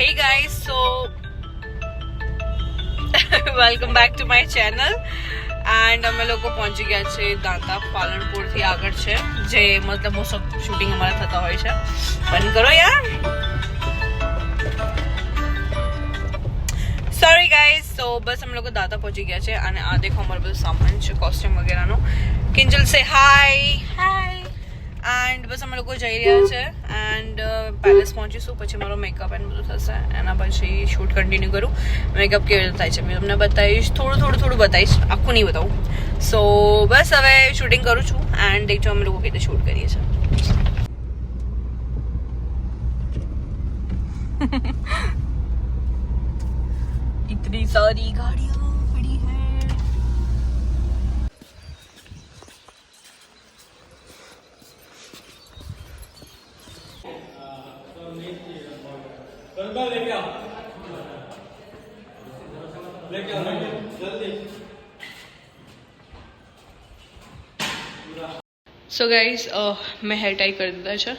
Hey guys, so welcome back to my channel and અમે લોકો પહોંચી ગયા છે દાંતા પાલનપુર થી આગળ છે જે મતલબ મોસ્ટ ઓફ શૂટિંગ અમારા થતા હોય છે બંધ કરો યાર સોરી ગાઈઝ તો બસ અમે લોકો દાંતા પહોંચી ગયા છે અને આ દેખો અમારું બધું સામાન છે કોસ્ટ્યુમ વગેરેનો કિંજલ સે હાય એન્ડ બસ અમે લોકો જઈ રહ્યા છે એન્ડ પેલેસ પહોંચીશું પછી મારો મેકઅપ એન્ડ બધું થશે એના પછી શૂટ કન્ટિન્યુ કરું મેકઅપ કેવી રીતે થાય છે મેં તમને બતાવીશ થોડું બતાવીશ આખું નહીં બતાવું સો બસ હવે શૂટિંગ કરું છું એન્ડ દેખજો અમે લોકો કેવી રીતે શૂટ કરીએ છીએ इतनी सारी गाड़ियाँ पड़ी हैं સો ગાઈઝ મેં હેર ટાઈ કરી દીધા છે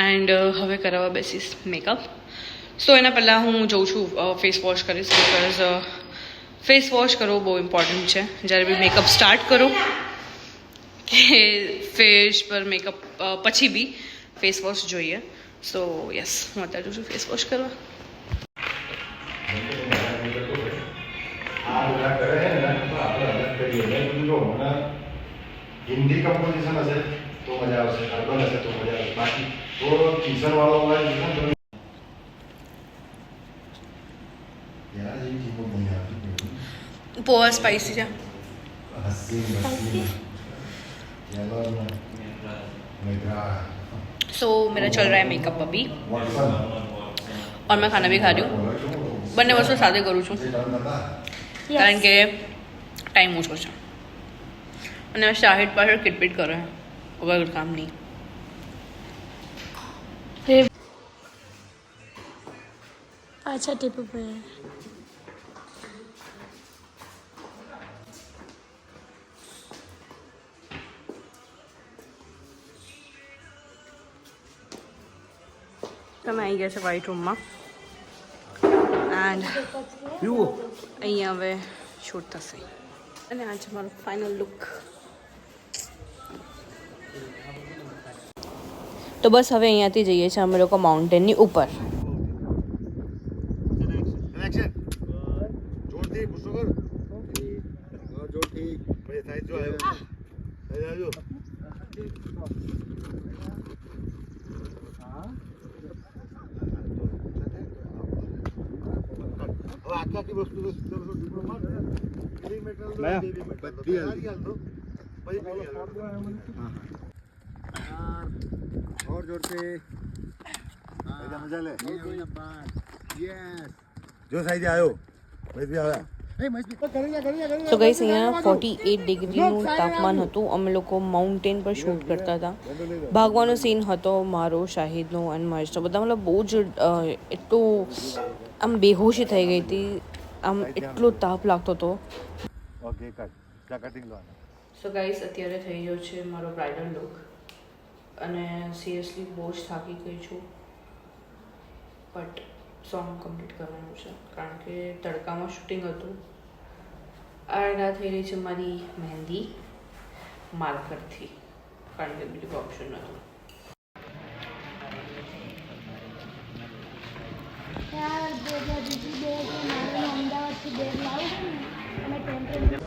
એન્ડ હવે કરાવવા બેસીશ મેકઅપ સો એના પહેલાં હું જઉં છું ફેસ વોશ કરીશ બિકોઝ ફેસ વોશ કરવો બહુ ઇમ્પોર્ટન્ટ છે જ્યારે બી મેકઅપ સ્ટાર્ટ કરો કે ફેસ પર મેકઅપ પછી બી ફેસ વોશ જોઈએ સો યસ હું અત્યારે જઉં છું ફેસ વોશ કરવા हिंदी कंपोजिशन हसे तो मजा आवशे अर्बन हसे तो मजा आवशे बाकी तो टीजर वाળો હોય यार ये चीज़ नहीं आती बहुत स्पाइसी है हसी मस्ती येलो मेरा सो मेरा चल रहा है मेकअप अभी वॉटसन और मैं खाना भी खा रही हूँ બંને વસ્તુ સાથે કરું છું કારણ કે ટાઈમ ઓછો છે અને શાહિદ પાછળ કિટપિટ કરે વગર કામ નહીં अच्छा टिप पे તમે આવી ગયા છે વ્હાઇટ રૂમમાં એન્ડ અહીંયા હવે શૂટ થશે અને આ છે મારો ફાઇનલ લુક તો બસ હવે અહીંયાથી જઈએ છીએ અમે લોકો માઉન્ટેનની ઉપર जोरથી ગુસ્સો કર જોરથી ભાઈ સાઈડ જો આવ્યો સાઈડ આવ્યો હવે આખી વસ્તુ ડિપ્લોમા માર 3 મીટર બધી હાલ દો પછી और जोर से मजा ले यस जो साइड आयो महेश भी आया તો ગઈસ અહીંયા 48 ડિગ્રીનું તાપમાન હતું અમે લોકો માઉન્ટેન પર શૂટ કરતા હતા ભાગવાનો સીન હતો મારો શાહિદનો અને મહેશનો બધા મતલબ બહુ જ એટલું આમ બેહોશી થઈ ગઈ હતી આમ એટલો તાપ લાગતો હતો ઓકે કટિંગ લો સો ગાઈસ અત્યારે થઈ ગયો છે મારો બ્રાઇડલ લુક અને સિરિયસલી બહુ જ થાકી ગઈ છું બટ સોંગ કમ્પ્લીટ કરવાનું છે કારણ કે તડકામાં શૂટિંગ હતું અને આ થઈ રહી છે મારી મહેંદી માર્કરથી કારણ કે બીજું ઓપ્શન નહોતું यार बीजी दे मारे अमदावादથી બેગ લાવું છું અને ટેમ્પરેચર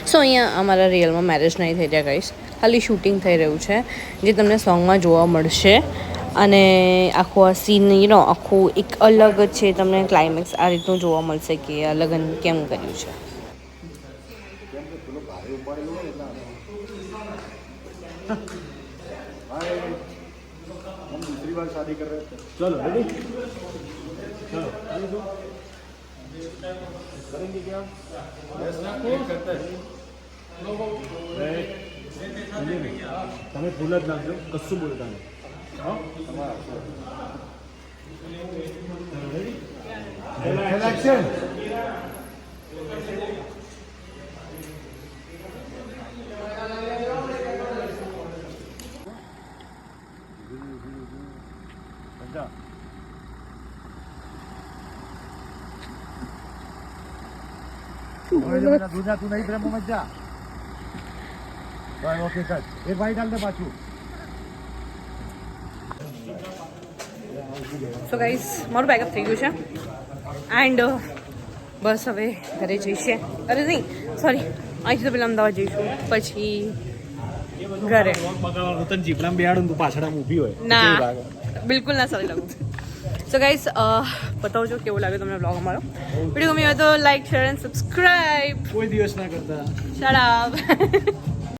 સો અહીંયા અમારા રિયલમાં મેરેજ નહીં થઈ રહ્યા ગાઈસ ખાલી શૂટિંગ થઈ રહ્યું છે જે તમને સોંગમાં જોવા મળશે અને આખું આ સીન આખું એક અલગ જ છે તમને ક્લાઇમેક્સ આ રીતનું જોવા મળશે કે આ લગ્ન કેમ કર્યું છે हम दूसरी बार शादी कर रहे थे चलो रेडी चलो करेंगे क्या बस करते हैं તમે ફૂલ જ નાખજો કશું બોલતા નહીં એક્શન તું નહીં પ્રેમ મત જા ભાઈ ઓકે કર એક ભાઈ ડાલ દે પાછું સો ગાઈસ મારું બેકઅપ થઈ ગયું છે એન્ડ બસ હવે ઘરે જઈશે અરે નહીં સોરી અહીંથી તો પેલા અમદાવાદ જઈશું પછી ઘરે તને જીપડામાં બેહાડું તું પાછળ ઊભી હોય ના બિલકુલ ના સારી લાગુ સો ગાઈસ બતાવજો કેવું લાગે તમને બ્લોગ અમારો વિડીયો ગમ્યો હોય તો લાઈક શેર એન્ડ સબસ્ક્રાઇબ કોઈ દિવસ ના કરતા શટ અપ